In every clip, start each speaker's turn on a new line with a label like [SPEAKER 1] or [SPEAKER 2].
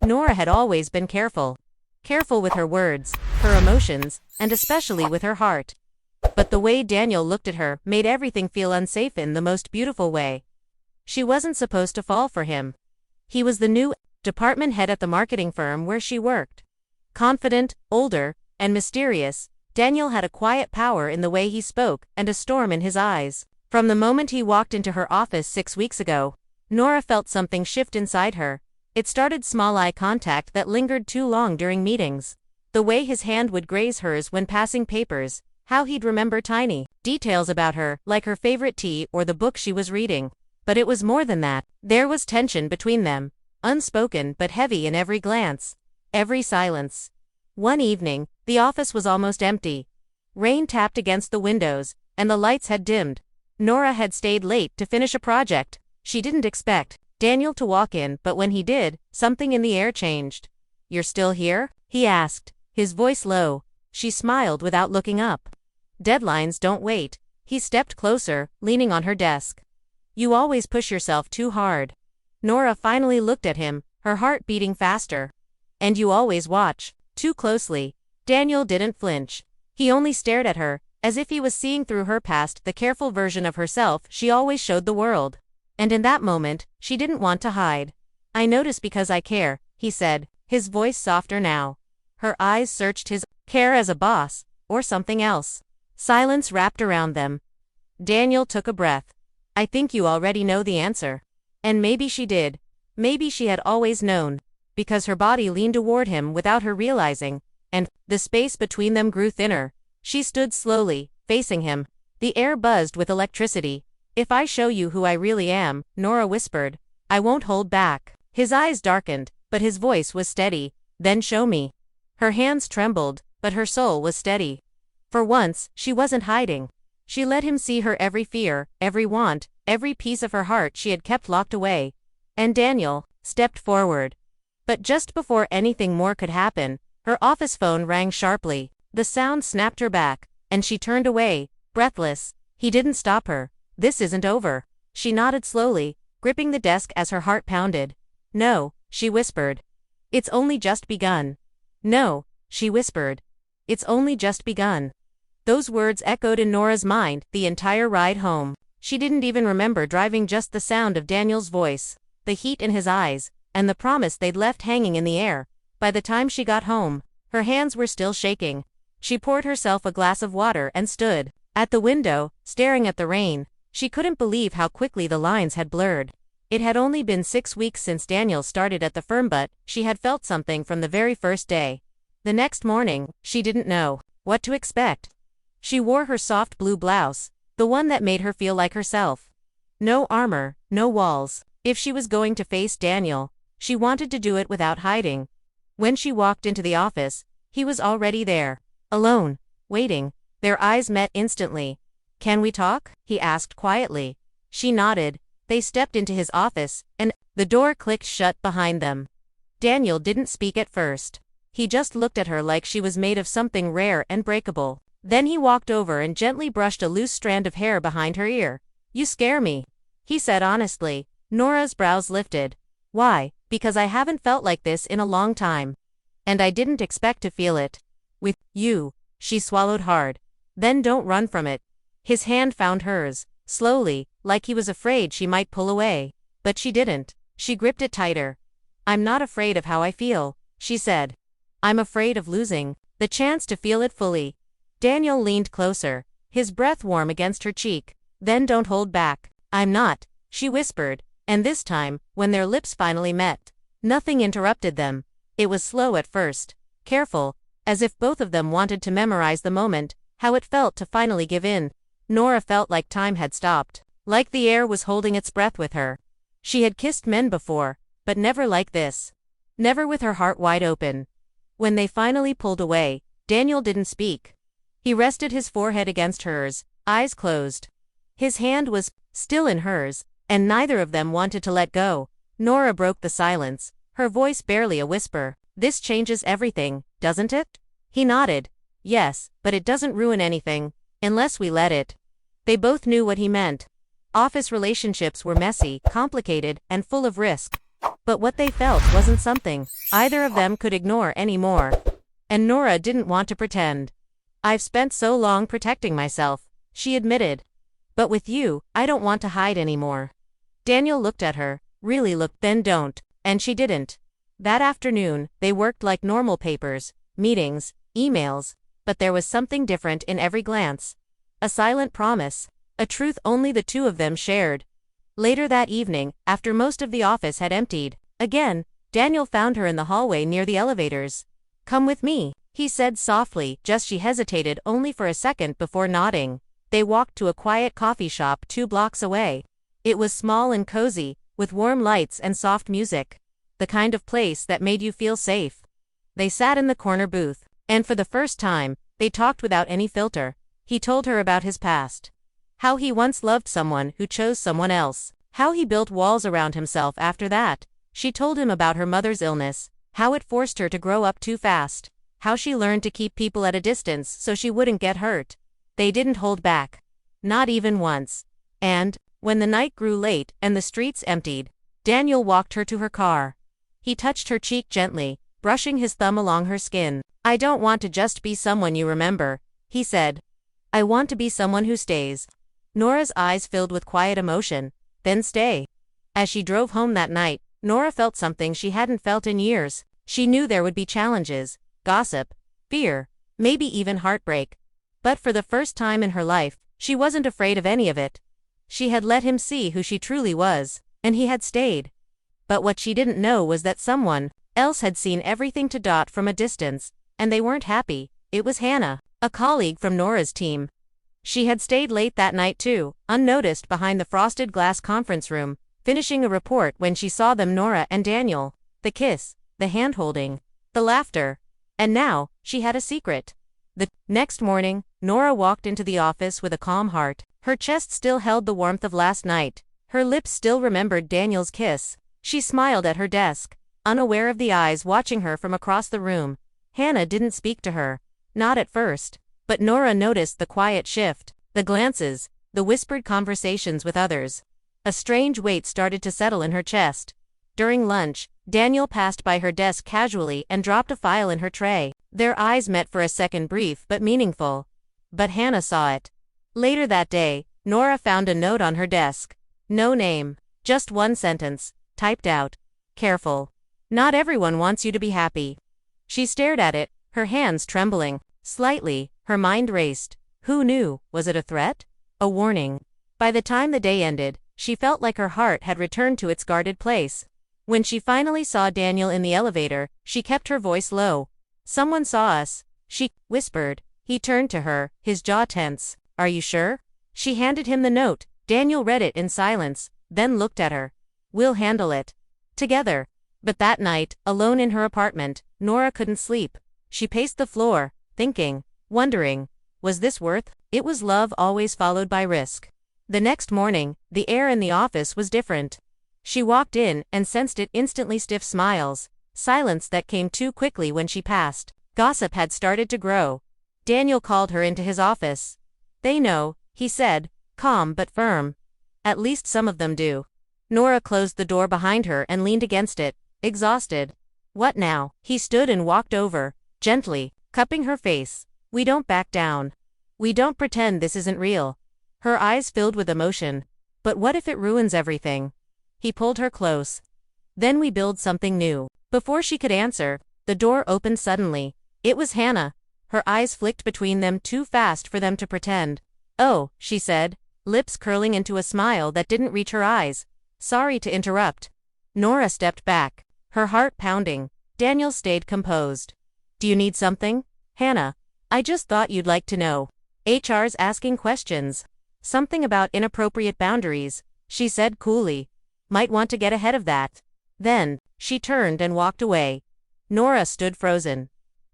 [SPEAKER 1] Nora had always been careful. Careful with her words, her emotions, and especially with her heart. But the way Daniel looked at her made everything feel unsafe in the most beautiful way. She wasn't supposed to fall for him. He was the new department head at the marketing firm where she worked. Confident, older, and mysterious, Daniel had a quiet power in the way he spoke and a storm in his eyes. From the moment he walked into her office 6 weeks ago, Nora felt something shift inside her. It started small eye contact that lingered too long during meetings. The way his hand would graze hers when passing papers, how he'd remember tiny details about her, like her favorite tea or the book she was reading. But it was more than that. There was tension between them, unspoken but heavy in every glance, every silence. One evening, the office was almost empty. Rain tapped against the windows, and the lights had dimmed. Nora had stayed late to finish a project. She didn't expect Daniel to walk in, but when he did, something in the air changed. "You're still here?" he asked, his voice low. She smiled without looking up. "Deadlines don't wait." He stepped closer, leaning on her desk. "You always push yourself too hard." Nora finally looked at him, her heart beating faster. "And you always watch too closely." Daniel didn't flinch. He only stared at her, as if he was seeing through her past the careful version of herself she always showed the world. And in that moment, she didn't want to hide. "I notice because I care," he said, his voice softer now. Her eyes searched his. Care as a boss, or something else? Silence wrapped around them. Daniel took a breath. "I think you already know the answer." And maybe she did. Maybe she had always known. Because her body leaned toward him without her realizing, and the space between them grew thinner. She stood slowly, facing him. The air buzzed with electricity. "If I show you who I really am," Nora whispered, "I won't hold back." His eyes darkened, but his voice was steady. "Then show me." Her hands trembled, but her soul was steady. For once, she wasn't hiding. She let him see her every fear, every want, every piece of her heart she had kept locked away. And Daniel stepped forward. But just before anything more could happen, her office phone rang sharply. The sound snapped her back, and she turned away, breathless. He didn't stop her. "This isn't over." She nodded slowly, gripping the desk as her heart pounded. "No," she whispered. "It's only just begun." "No," she whispered. "It's only just begun." Those words echoed in Nora's mind the entire ride home. She didn't even remember driving, just the sound of Daniel's voice, the heat in his eyes, and the promise they'd left hanging in the air. By the time she got home, her hands were still shaking. She poured herself a glass of water and stood at the window, staring at the rain. She couldn't believe how quickly the lines had blurred. It had only been 6 weeks since Daniel started at the firm, but she had felt something from the very first day. The next morning, she didn't know what to expect. She wore her soft blue blouse, the one that made her feel like herself. No armor, no walls. If she was going to face Daniel, she wanted to do it without hiding. When she walked into the office, he was already there, alone, waiting. Their eyes met instantly. "Can we talk?" he asked quietly. She nodded. They stepped into his office, and the door clicked shut behind them. Daniel didn't speak at first. He just looked at her like she was made of something rare and breakable. Then he walked over and gently brushed a loose strand of hair behind her ear. "You scare me," he said honestly. Nora's brows lifted. "Why?" "Because I haven't felt like this in a long time. And I didn't expect to feel it with you." She swallowed hard. "Then don't run from it." His hand found hers, slowly, like he was afraid she might pull away. But she didn't. She gripped it tighter. "I'm not afraid of how I feel," she said. "I'm afraid of losing the chance to feel it fully." Daniel leaned closer, his breath warm against her cheek. "Then don't hold back." "I'm not," she whispered, and this time, when their lips finally met, nothing interrupted them. It was slow at first, careful, as if both of them wanted to memorize the moment, how it felt to finally give in. Nora felt like time had stopped, like the air was holding its breath with her. She had kissed men before, but never like this. Never with her heart wide open. When they finally pulled away, Daniel didn't speak. He rested his forehead against hers, eyes closed. His hand was still in hers, and neither of them wanted to let go. Nora broke the silence, her voice barely a whisper. "This changes everything, doesn't it?" He nodded. "Yes, but it doesn't ruin anything, unless we let it." They both knew what he meant. Office relationships were messy, complicated, and full of risk. But what they felt wasn't something either of them could ignore anymore. And Nora didn't want to pretend. "I've spent so long protecting myself," she admitted. "But with you, I don't want to hide anymore." Daniel looked at her. "Really look, then don't." And she didn't. That afternoon, they worked like normal papers, meetings, emails, but there was something different in every glance. A silent promise. A truth only the two of them shared. Later that evening, after most of the office had emptied, again, Daniel found her in the hallway near the elevators. "Come with me," he said softly, just she hesitated only for a second before nodding. They walked to a quiet coffee shop 2 blocks away. It was small and cozy, with warm lights and soft music. The kind of place that made you feel safe. They sat in the corner booth, and for the first time, they talked without any filter. He told her about his past. How he once loved someone who chose someone else. How he built walls around himself after that. She told him about her mother's illness, how it forced her to grow up too fast, how she learned to keep people at a distance so she wouldn't get hurt. They didn't hold back. Not even once. And, when the night grew late and the streets emptied, Daniel walked her to her car. He touched her cheek gently, brushing his thumb along her skin. "I don't want to just be someone you remember," he said. "I want to be someone who stays." Nora's eyes filled with quiet emotion. "Then stay." As she drove home that night, Nora felt something she hadn't felt in years. She knew there would be challenges, gossip, fear, maybe even heartbreak. But for the first time in her life, she wasn't afraid of any of it. She had let him see who she truly was, and he had stayed. But what she didn't know was that someone else had seen everything to Dot from a distance, and they weren't happy. It was Hannah, a colleague from Nora's team. She had stayed late that night too, unnoticed behind the frosted glass conference room, finishing a report when she saw them, Nora and Daniel. The kiss, the hand-holding, the laughter. And now, she had a secret. The next morning, Nora walked into the office with a calm heart. Her chest still held the warmth of last night. Her lips still remembered Daniel's kiss. She smiled at her desk, unaware of the eyes watching her from across the room. Hannah didn't speak to her. Not at first. But Nora noticed the quiet shift, the glances, the whispered conversations with others. A strange weight started to settle in her chest. During lunch, Daniel passed by her desk casually and dropped a file in her tray. Their eyes met for a second, brief but meaningful. But Hannah saw it. Later that day, Nora found a note on her desk. No name. Just one sentence, typed out. "Careful. Not everyone wants you to be happy." She stared at it, her hands trembling. Slightly, her mind raced. Who knew? Was it a threat? A warning? By the time the day ended, she felt like her heart had returned to its guarded place. When she finally saw Daniel in the elevator, she kept her voice low. "Someone saw us," she whispered. He turned to her, his jaw tense. "Are you sure?" She handed him the note. Daniel read it in silence, then looked at her. "We'll handle it. Together." But that night, alone in her apartment, Nora couldn't sleep. She paced the floor, thinking, wondering, was this worth? It was love always followed by risk. The next morning, the air in the office was different. She walked in and sensed it instantly. Stiff smiles, silence that came too quickly when she passed. Gossip had started to grow. Daniel called her into his office. "They know," he said, calm but firm. "At least some of them do." Nora closed the door behind her and leaned against it, exhausted. "What now?" He stood and walked over, gently, cupping her face. "We don't back down. We don't pretend this isn't real." Her eyes filled with emotion. "But what if it ruins everything?" He pulled her close. "Then we build something new." Before she could answer, the door opened suddenly. It was Hannah. Her eyes flicked between them too fast for them to pretend. "Oh," she said, lips curling into a smile that didn't reach her eyes. "Sorry to interrupt." Nora stepped back, her heart pounding. Daniel stayed composed. "Do you need something?" "Hannah, I just thought you'd like to know. HR's asking questions. Something about inappropriate boundaries," she said coolly. "Might want to get ahead of that." Then, she turned and walked away. Nora stood frozen.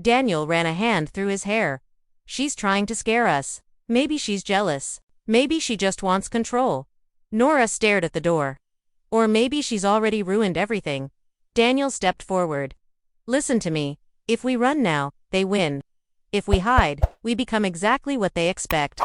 [SPEAKER 1] Daniel ran a hand through his hair. "She's trying to scare us. Maybe she's jealous. Maybe she just wants control." Nora stared at the door. "Or maybe she's already ruined everything." Daniel stepped forward. "Listen to me. If we run now, they win. If we hide, we become exactly what they expect."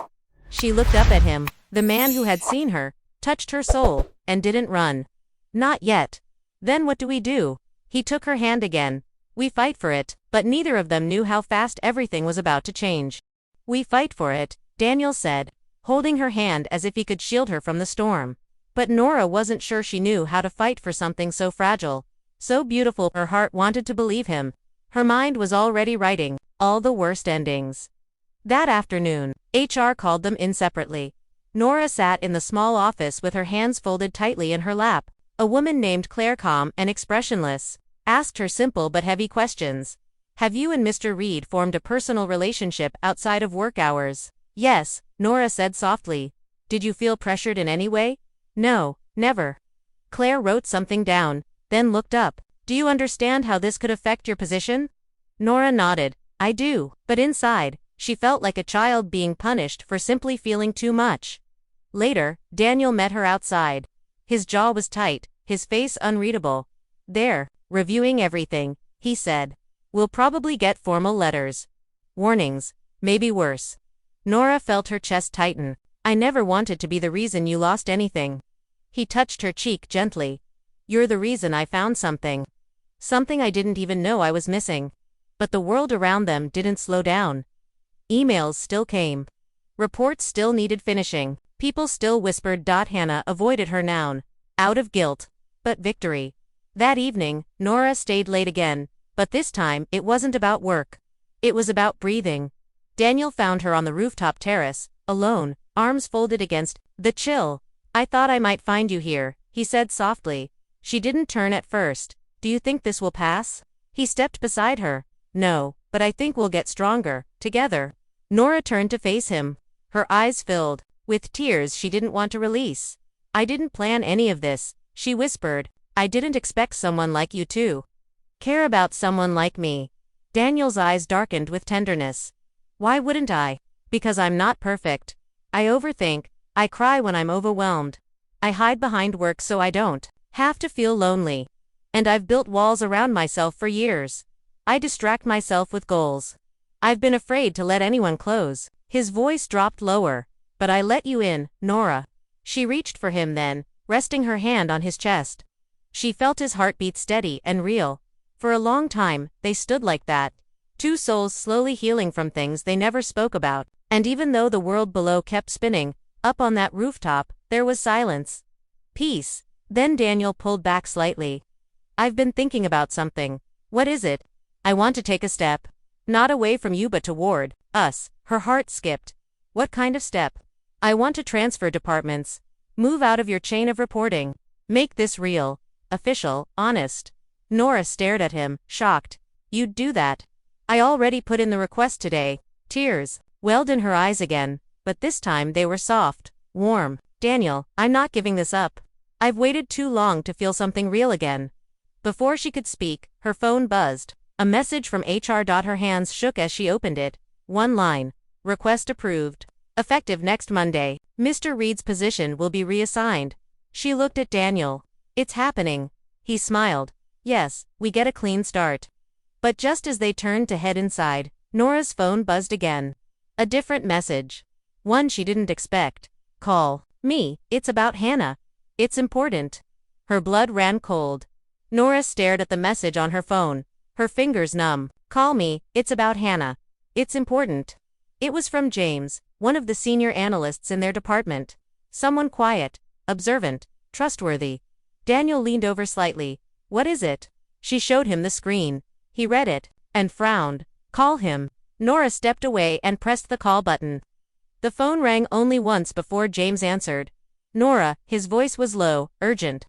[SPEAKER 1] She looked up at him, the man who had seen her, touched her soul, and didn't run. Not yet. Then what do we do? He took her hand again. We fight for it, but neither of them knew how fast everything was about to change. We fight for it, Daniel said, holding her hand as if he could shield her from the storm. But Nora wasn't sure she knew how to fight for something so fragile, so beautiful. Her heart wanted to believe him. Her mind was already writing all the worst endings. That afternoon, HR called them in separately. Nora sat in the small office with her hands folded tightly in her lap. A woman named Claire, calm and expressionless, asked her simple but heavy questions. Have you and Mr. Reed formed a personal relationship outside of work hours? Yes, Nora said softly. Did you feel pressured in any way? No, never. Claire wrote something down, then looked up. Do you understand how this could affect your position? Nora nodded. I do, but inside, she felt like a child being punished for simply feeling too much. Later, Daniel met her outside. His jaw was tight, his face unreadable. There, reviewing everything, he said. We'll probably get formal letters. Warnings, maybe worse. Nora felt her chest tighten. I never wanted to be the reason you lost anything. He touched her cheek gently. You're the reason I found something. Something I didn't even know I was missing. But the world around them didn't slow down. Emails still came. Reports still needed finishing. People still whispered. Hannah avoided her noun. Out of guilt. But victory. That evening, Nora stayed late again, but this time it wasn't about work. It was about breathing. Daniel found her on the rooftop terrace, alone, arms folded against the chill. I thought I might find you here, he said softly. She didn't turn at first. Do you think this will pass? He stepped beside her. No, but I think we'll get stronger, together. Nora turned to face him. Her eyes filled with tears she didn't want to release. I didn't plan any of this, she whispered. I didn't expect someone like you to care about someone like me. Daniel's eyes darkened with tenderness. Why wouldn't I? Because I'm not perfect. I overthink. I cry when I'm overwhelmed. I hide behind work so I don't have to feel lonely. And I've built walls around myself for years. I distract myself with goals. I've been afraid to let anyone close. His voice dropped lower. But I let you in, Nora. She reached for him then, resting her hand on his chest. She felt his heartbeat steady and real. For a long time, they stood like that. Two souls slowly healing from things they never spoke about. And even though the world below kept spinning, up on that rooftop, there was silence. Peace. Then Daniel pulled back slightly. I've been thinking about something. What is it? I want to take a step. Not away from you but toward us. Her heart skipped. What kind of step? I want to transfer departments. Move out of your chain of reporting. Make this real. Official, honest. Nora stared at him, shocked. You'd do that? I already put in the request today. Tears welled in her eyes again, but this time they were soft, warm. Daniel, I'm not giving this up. I've waited too long to feel something real again. Before she could speak, her phone buzzed. A message from HR. Her hands shook as she opened it. One line. Request approved. Effective next Monday. Mr. Reed's position will be reassigned. She looked at Daniel. It's happening. He smiled. Yes, we get a clean start. But just as they turned to head inside, Nora's phone buzzed again. A different message. One she didn't expect. Call me. It's about Hannah. It's important. Her blood ran cold. Nora stared at the message on her phone. Her fingers numb. Call me. It's about Hannah. It's important. It was from James, one of the senior analysts in their department. Someone quiet, observant, trustworthy. Daniel leaned over slightly. What is it? She showed him the screen. He read it and frowned. Call him. Nora stepped away and pressed the call button. The phone rang only once before James answered. Nora, his voice was low, urgent.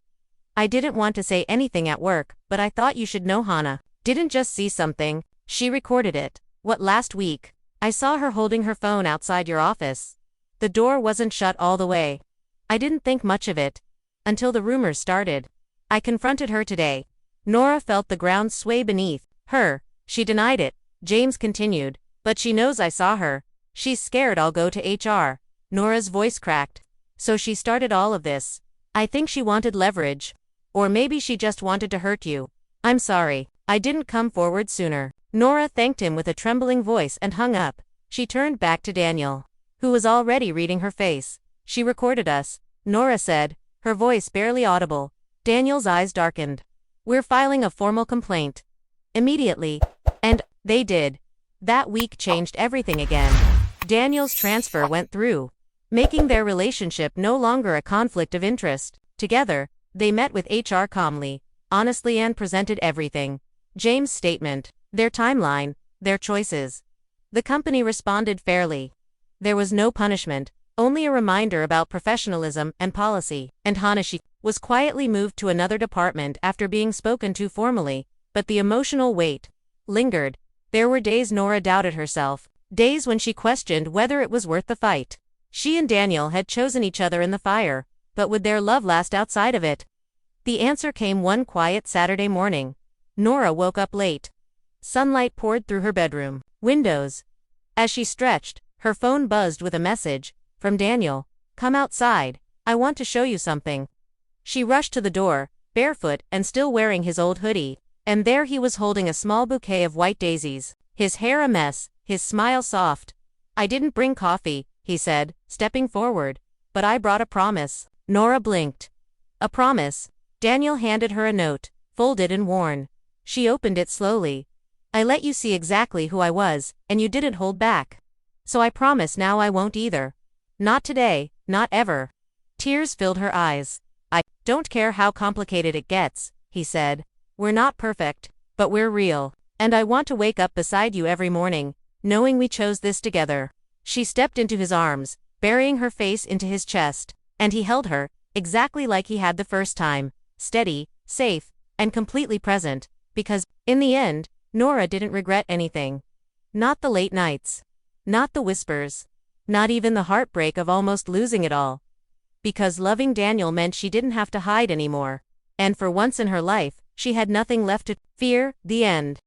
[SPEAKER 1] I didn't want to say anything at work, but I thought you should know Hannah. Didn't just see something. She recorded it. What, last week? I saw her holding her phone outside your office. The door wasn't shut all the way. I didn't think much of it. Until the rumors started. I confronted her today. Nora felt the ground sway beneath her. She denied it. James continued. But she knows I saw her. She's scared I'll go to HR. Nora's voice cracked. So she started all of this. I think she wanted leverage. Or maybe she just wanted to hurt you. I'm sorry. I didn't come forward sooner. Nora thanked him with a trembling voice and hung up. She turned back to Daniel, who was already reading her face. She recorded us, Nora said, her voice barely audible. Daniel's eyes darkened. We're filing a formal complaint. Immediately. And they did. That week changed everything again. Daniel's transfer went through, making their relationship no longer a conflict of interest. Together, they met with HR calmly, honestly, and presented everything. James' statement, their timeline, their choices. The company responded fairly. There was no punishment, only a reminder about professionalism and policy, and Hanashi was quietly moved to another department after being spoken to formally, but the emotional weight lingered. There were days Nora doubted herself, days when she questioned whether it was worth the fight. She and Daniel had chosen each other in the fire, but would their love last outside of it? The answer came one quiet Saturday morning. Nora woke up late. Sunlight poured through her bedroom windows. As she stretched, her phone buzzed with a message from Daniel. Come outside, I want to show you something. She rushed to the door, barefoot and still wearing his old hoodie, and there he was holding a small bouquet of white daisies, his hair a mess, his smile soft. I didn't bring coffee, he said, stepping forward, but I brought a promise. Nora blinked. A promise? Daniel handed her a note, folded and worn. She opened it slowly. I let you see exactly who I was, and you didn't hold back. So I promise now I won't either. Not today, not ever. Tears filled her eyes. I don't care how complicated it gets, he said. We're not perfect, but we're real. And I want to wake up beside you every morning, knowing we chose this together. She stepped into his arms, burying her face into his chest, and he held her, exactly like he had the first time, steady, safe, and completely present, because, in the end, Nora didn't regret anything. Not the late nights. Not the whispers. Not even the heartbreak of almost losing it all. Because loving Daniel meant she didn't have to hide anymore. And for once in her life, she had nothing left to fear. The end.